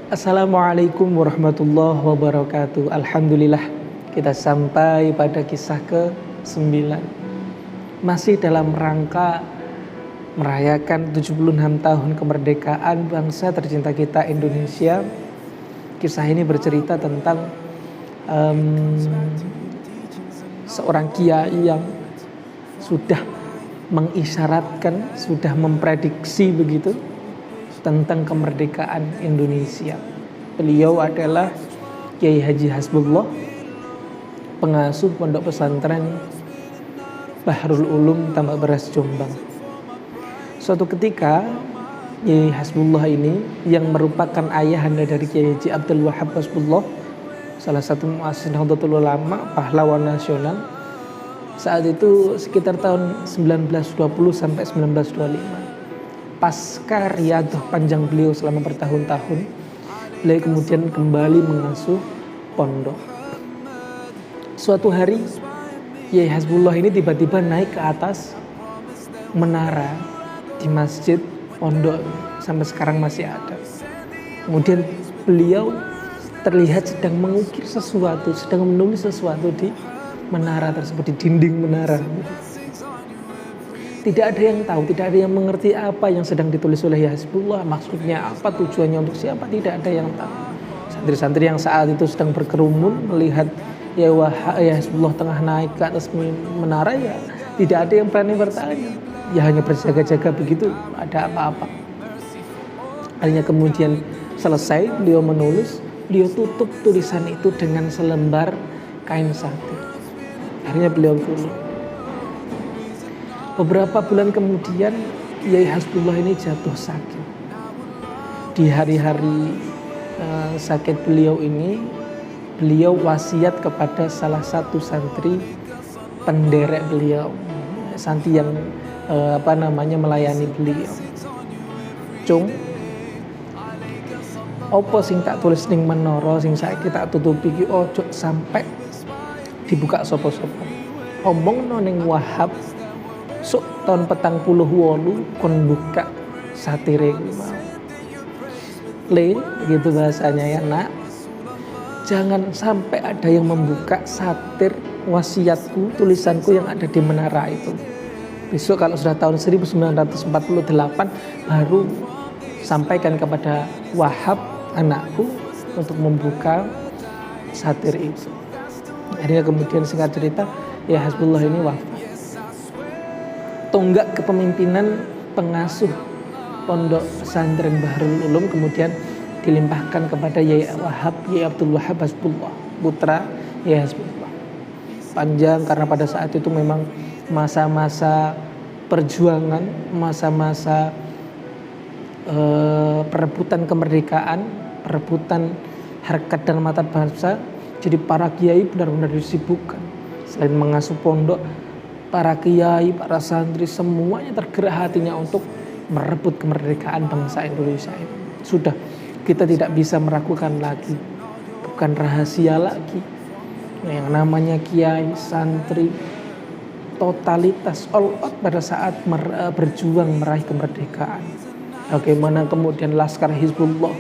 Assalamualaikum warahmatullahi wabarakatuh. Alhamdulillah kita sampai pada kisah ke-9. Masih dalam rangka merayakan 76 tahun kemerdekaan bangsa tercinta kita Indonesia. Kisah ini bercerita tentang seorang kiai yang sudah mengisyaratkan, sudah memprediksi begitu tentang kemerdekaan Indonesia. Beliau adalah Kiai Haji Hasbullah, pengasuh pondok pesantren Bahrul Ulum Tambak Beras Jombang. Suatu ketika Kiai Hasbullah ini yang merupakan ayahanda dari Kiai Haji Abdul Wahab Hasbullah, salah satu muassis Nahdlatul Ulama, pahlawan nasional. Saat itu sekitar tahun 1920 sampai 1925. Pasca riadah panjang beliau selama bertahun-tahun, beliau kemudian kembali mengasuh pondok. Suatu hari Kiai Hasbullah ini tiba-tiba naik ke atas menara di masjid pondok, sampai sekarang masih ada. Kemudian beliau terlihat sedang mengukir sesuatu, sedang menulis sesuatu di menara tersebut, di dinding menara. Tidak ada yang tahu, tidak ada yang mengerti apa yang sedang ditulis oleh Hasbullah, maksudnya apa, tujuannya untuk siapa, tidak ada yang tahu. Santri-santri yang saat itu sedang berkerumun melihat ya Hasbullah tengah naik ke atas menara, ya tidak ada yang berani bertanya, ya hanya berjaga-jaga begitu, ada apa-apa. Akhirnya kemudian selesai beliau menulis, beliau tutup tulisan itu dengan selembar kain satin. Akhirnya beliau tulis. Beberapa bulan kemudian Kiai Hasbullah ini jatuh sakit. Di hari-hari sakit beliau ini, beliau wasiat kepada salah satu santri penderek beliau, santri yang melayani beliau. Cung, opo sing tak tulis ning menara sing saiki tak tutupi iki ojo sampai dibuka sapa-sapa. Omongno ning Wahab sok tahun 48 kon buka satire mau. Le, gitu bahasanya ya nak. Jangan sampai ada yang membuka satir wasiatku, tulisanku yang ada di menara itu. Besok kalau sudah tahun 1948 baru sampaikan kepada Wahab anakku untuk membuka satir itu. Akhirnya kemudian singkat cerita, ya Hasbullah ini wafat. Tonggak kepemimpinan pengasuh pondok pesantren Bahrul Ulum kemudian dilimpahkan kepada Yai Abdul Wahab Hasbullah, putra Yai Hasbullah. Panjang karena pada saat itu memang masa-masa perjuangan, masa-masa perebutan kemerdekaan, perebutan harkat dan martabat bangsa. Jadi para kiai benar-benar disibukkan. Selain mengasuh pondok, para kiai, para santri semuanya tergerak hatinya untuk merebut kemerdekaan bangsa Indonesia ini. Sudah, kita tidak bisa meragukan lagi, bukan rahasia lagi. Yang namanya kiai, santri, totalitas all out pada saat berjuang meraih kemerdekaan. Bagaimana kemudian Laskar Hizbullah,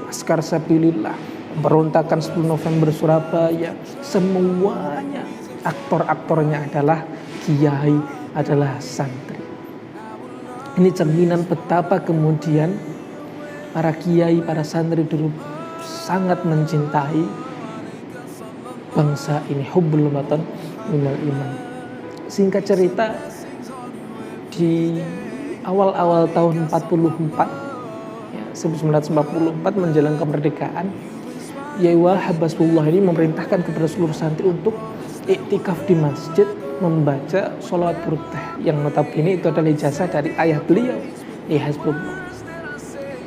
Laskar Sabilillah, pemberontakan 10 November Surabaya, semuanya aktor-aktornya adalah kiai, adalah santri. Ini cerminan betapa kemudian para kiai, para santri dulu sangat mencintai bangsa ini. Hubbul watan minal iman. Singkat cerita, di awal-awal tahun 44 ya, 1944 menjelang kemerdekaan, Yai Wahab Hasbullah ini memerintahkan kepada seluruh santri untuk iktikaf di masjid membaca sholawat burdah yang notabene itu adalah ijazah dari ayah beliau, Yai Hasbullah.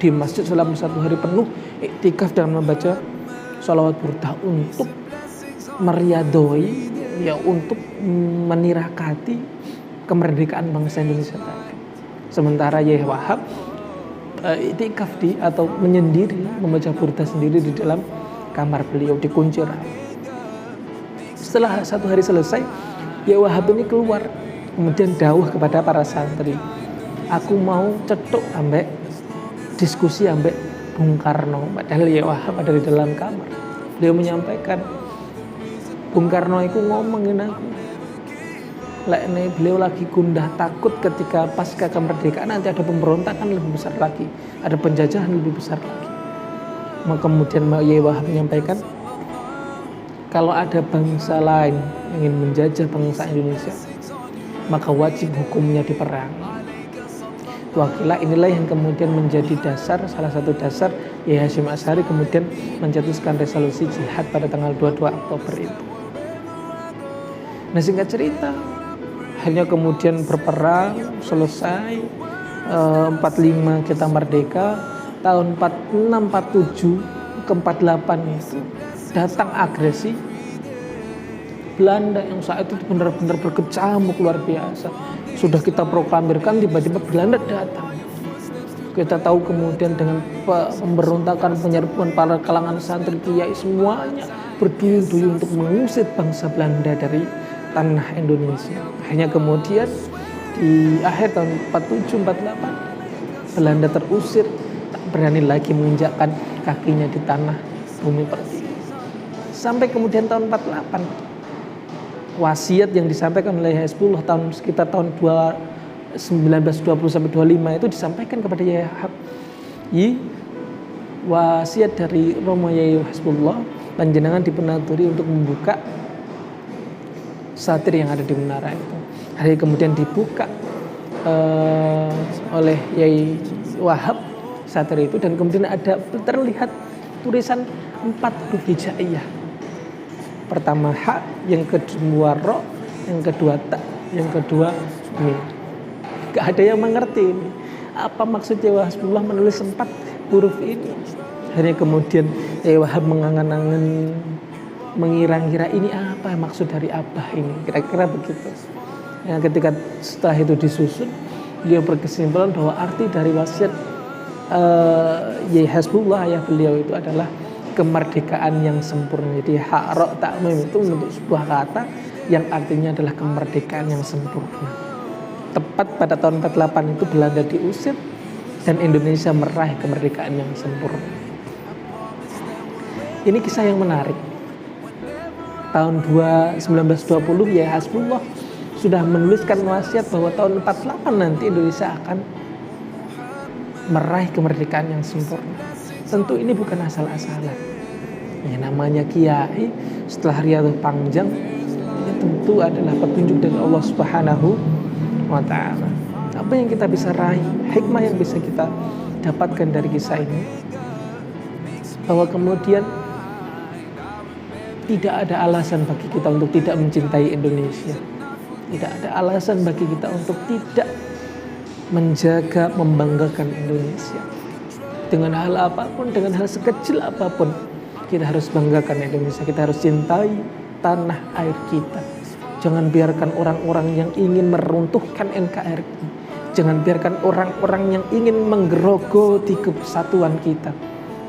Di masjid selama 1 hari penuh iktikaf dengan membaca sholawat burdah untuk meriadoi, ya untuk menirakati kemerdekaan bangsa Indonesia tadi. Sementara Yai Wahab iktikaf atau menyendiri membaca burdah sendiri di dalam kamar beliau, dikunci rapat. Setelah 1 hari selesai, Yai Wahab ini keluar, kemudian dawuh kepada para santri, aku mau cetuk ambek diskusi ambek Bung Karno, padahal Yai Wahab ada di dalam kamar. Beliau menyampaikan, Bung Karno itu ngomongin aku, beliau lagi gundah takut ketika pasca kemerdekaan nanti ada pemberontakan lebih besar lagi, ada penjajahan lebih besar lagi. Maka kemudian Yai Wahab menyampaikan, kalau ada bangsa lain yang ingin menjajah bangsa Indonesia, maka wajib hukumnya diperangi. Wakilah inilah yang kemudian menjadi dasar, salah satu dasar Yai Hasyim Asy'ari kemudian mencetuskan resolusi jihad pada tanggal 22 Oktober itu. Nah, singkat cerita, hanya kemudian berperang, selesai, 45 kita merdeka, tahun 46, 47 ke 48 itu datang agresi Belanda yang saat itu benar-benar berkecamuk luar biasa. Sudah kita proklamirkan, tiba-tiba Belanda datang. Kita tahu kemudian dengan pemberontakan, penyerbuan para kalangan santri, kiai, semuanya berduyun-duyun untuk mengusir bangsa Belanda dari tanah Indonesia. Hanya kemudian di akhir tahun 47-48 Belanda terusir, tak berani lagi menginjakkan kakinya di tanah bumi pertiwi. Sampai kemudian tahun 48 wasiat yang disampaikan oleh Hizbullah sekitar tahun 1920 sampai 25 itu disampaikan kepada Yai Wahab. Wasiat dari Romo Yai Hizbullah, panjenengan dipenaturi untuk membuka satir yang ada di menara itu. Hari kemudian dibuka oleh Yai Wahab satir itu, dan kemudian ada terlihat tulisan 4 huruf hijaiyah. Pertama ha, yang kedua ro, yang kedua ta, yang kedua mim. Gak ada yang mengerti ini. Apa maksudnya Hizbullah menulis 4 huruf ini? Akhirnya kemudian Yai Wahab mengangan-angan, mengira-ngira ini apa maksud dari Abah ini, kira-kira begitu. Ya, ketika setelah itu disusun, beliau berkesimpulan bahwa arti dari wasiat Yai Hizbullah, ayah beliau, itu adalah kemerdekaan yang sempurna. Jadi hak ro ta'mim itu untuk sebuah kata yang artinya adalah kemerdekaan yang sempurna. Tepat pada tahun 48 itu Belanda diusir dan Indonesia meraih kemerdekaan yang sempurna. Ini kisah yang menarik. Tahun 1920 Yai Hizbullah sudah menuliskan wasiat bahwa tahun 48 nanti Indonesia akan meraih kemerdekaan yang sempurna. Tentu ini bukan asal-asalan. Ya, namanya kiai setelah riyadhah panjang, ini tentu adalah petunjuk dari Allah Subhanahu wa ta'ala. Apa yang kita bisa raih, hikmah yang bisa kita dapatkan dari kisah ini, bahwa kemudian tidak ada alasan bagi kita untuk tidak mencintai Indonesia. Tidak ada alasan bagi kita untuk tidak menjaga, membanggakan Indonesia. Dengan hal apapun, dengan hal sekecil apapun, kita harus banggakan Indonesia. Kita harus cintai tanah air kita. Jangan biarkan orang-orang yang ingin meruntuhkan NKRI. Jangan biarkan orang-orang yang ingin menggerogoti kesatuan kita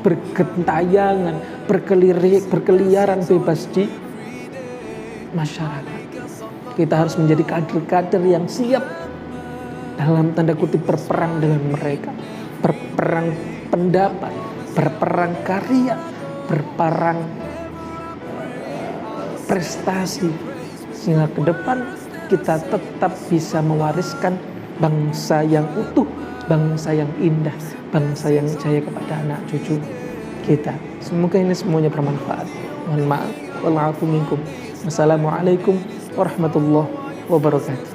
bergentayangan, berkeliaran bebas di masyarakat. Kita harus menjadi kader-kader yang siap dalam tanda kutip berperang dengan mereka, berperang pendapat, berperang karya, berperang prestasi, sehingga ke depan kita tetap bisa mewariskan bangsa yang utuh, bangsa yang indah, bangsa yang jaya kepada anak cucu kita. Semoga ini semuanya bermanfaat. Mohon maaf. Wassalamualaikum warahmatullahi wabarakatuh.